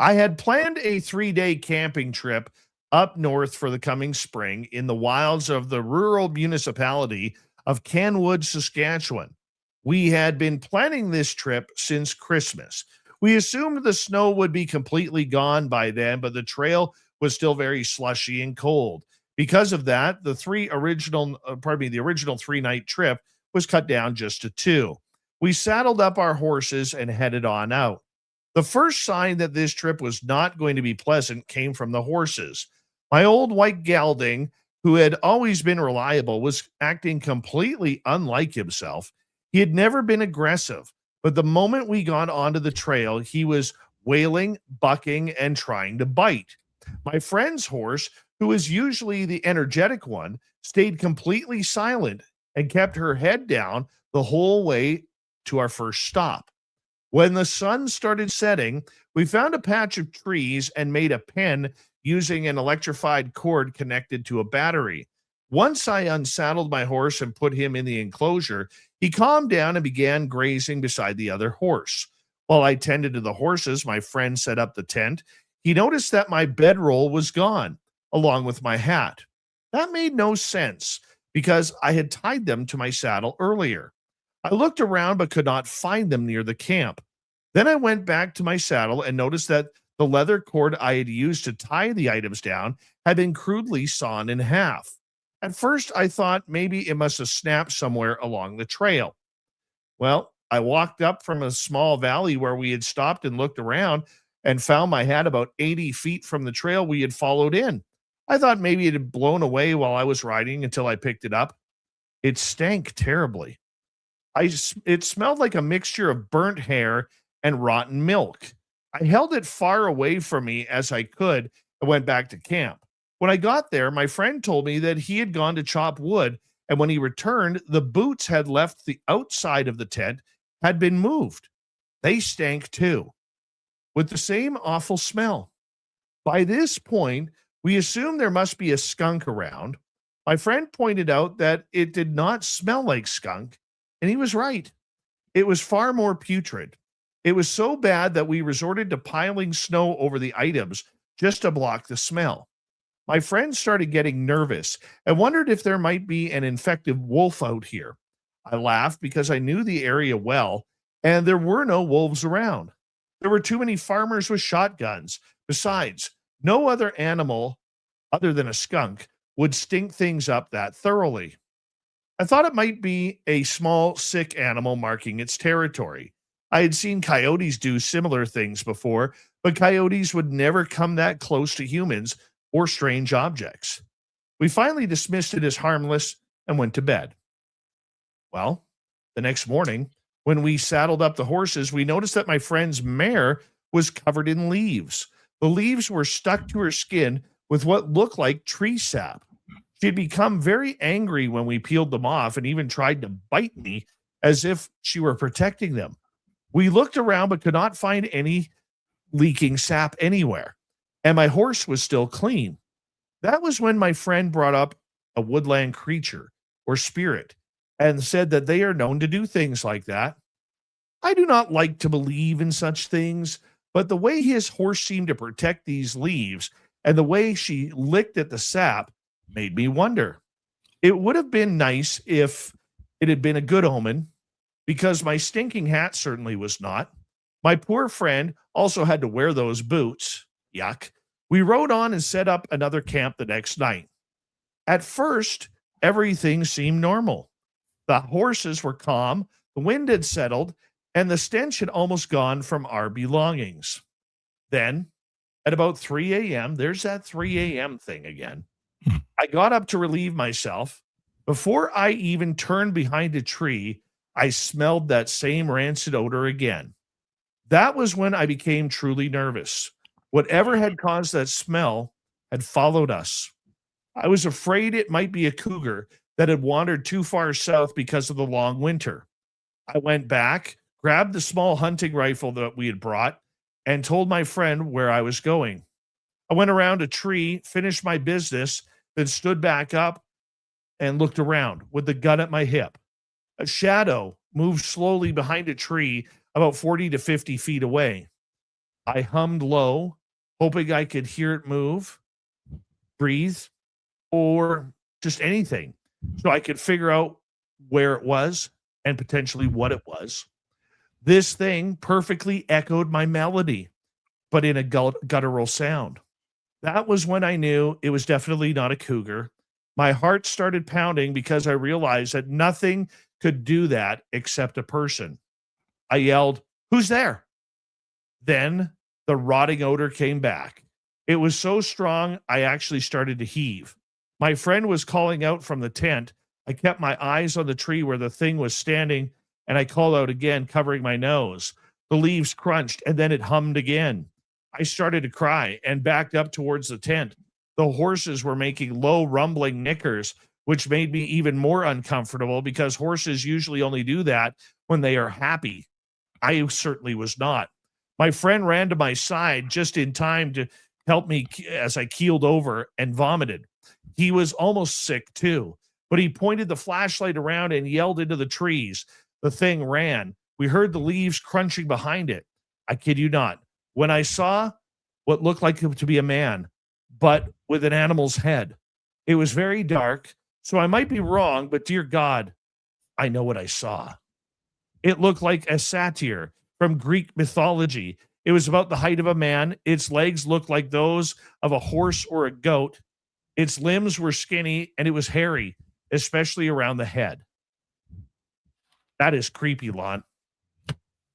I had planned a 3-day camping trip up north for the coming spring in the wilds of the rural municipality of Canwood, Saskatchewan. We had been planning this trip since Christmas. We assumed the snow would be completely gone by then, but the trail was still very slushy and cold. Because of that, the original 3-night trip was cut down just to 2. We saddled up our horses and headed on out. The first sign that this trip was not going to be pleasant came from the horses. My old white gelding, who had always been reliable, was acting completely unlike himself. He had never been aggressive, but the moment we got onto the trail, he was wailing, bucking, and trying to bite. My friend's horse, who was usually the energetic one, stayed completely silent and kept her head down the whole way to our first stop. When the sun started setting, we found a patch of trees and made a pen using an electrified cord connected to a battery. Once I unsaddled my horse and put him in the enclosure, he calmed down and began grazing beside the other horse. While I tended to the horses, my friend set up the tent. He noticed that my bedroll was gone, along with my hat. That made no sense because I had tied them to my saddle earlier. I looked around but could not find them near the camp. Then I went back to my saddle and noticed that the leather cord I had used to tie the items down had been crudely sawn in half. At first, I thought maybe it must have snapped somewhere along the trail. Well, I walked up from a small valley where we had stopped and looked around and found my hat about 80 feet from the trail we had followed in. I thought maybe it had blown away while I was riding until I picked it up. It stank terribly. It smelled like a mixture of burnt hair and rotten milk. I held it far away from me as I could and went back to camp. When I got there, my friend told me that he had gone to chop wood, and when he returned, the boots had left the outside of the tent had been moved. They stank too, with the same awful smell. By this point, we assumed there must be a skunk around. My friend pointed out that it did not smell like skunk, and he was right. It was far more putrid. It was so bad that we resorted to piling snow over the items just to block the smell. My friend started getting nervous and wondered if there might be an infected wolf out here. I laughed because I knew the area well, and there were no wolves around. There were too many farmers with shotguns. Besides, no other animal other than a skunk would stink things up that thoroughly. I thought it might be a small, sick animal marking its territory. I had seen coyotes do similar things before, but coyotes would never come that close to humans or strange objects. We finally dismissed it as harmless and went to bed. Well, the next morning, when we saddled up the horses, we noticed that my friend's mare was covered in leaves. The leaves were stuck to her skin with what looked like tree sap. She had become very angry when we peeled them off and even tried to bite me as if she were protecting them. We looked around but could not find any leaking sap anywhere, and my horse was still clean. That was when my friend brought up a woodland creature or spirit and said that they are known to do things like that. I do not like to believe in such things, but the way his horse seemed to protect these leaves and the way she licked at the sap made me wonder. It would have been nice if it had been a good omen, because my stinking hat certainly was not. My poor friend also had to wear those boots. Yuck. We rode on and set up another camp the next night. At first, everything seemed normal. The horses were calm, the wind had settled, and the stench had almost gone from our belongings. Then, at about 3 a.m., there's that 3 a.m. thing again. I got up to relieve myself. Before I even turned behind a tree, I smelled that same rancid odor again. That was when I became truly nervous. Whatever had caused that smell had followed us. I was afraid it might be a cougar that had wandered too far south because of the long winter. I went back, grabbed the small hunting rifle that we had brought, and told my friend where I was going. I went around a tree, finished my business, then stood back up and looked around with the gun at my hip. A shadow moved slowly behind a tree about 40 to 50 feet away. I hummed low, hoping I could hear it move, breathe, or just anything, so I could figure out where it was and potentially what it was. This thing perfectly echoed my melody, but in a guttural sound. That was when I knew it was definitely not a cougar. My heart started pounding because I realized that nothing could do that except a person. I yelled, "Who's there?" Then the rotting odor came back. It was so strong, I actually started to heave. My friend was calling out from the tent. I kept my eyes on the tree where the thing was standing, and I called out again, covering my nose. The leaves crunched, and then it hummed again. I started to cry and backed up towards the tent. The horses were making low, rumbling nickers, which made me even more uncomfortable because horses usually only do that when they are happy. I certainly was not. My friend ran to my side just in time to help me as I keeled over and vomited. He was almost sick too, but he pointed the flashlight around and yelled into the trees. The thing ran. We heard the leaves crunching behind it. I kid you not. When I saw what looked like to be a man, but with an animal's head, it was very dark, so I might be wrong, but dear God, I know what I saw. It looked like a satyr from Greek mythology. It was about the height of a man. Its legs looked like those of a horse or a goat. Its limbs were skinny and it was hairy, especially around the head. That is creepy, Lon.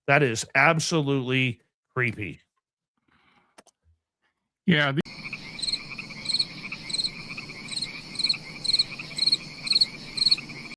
That is absolutely creepy. Yeah.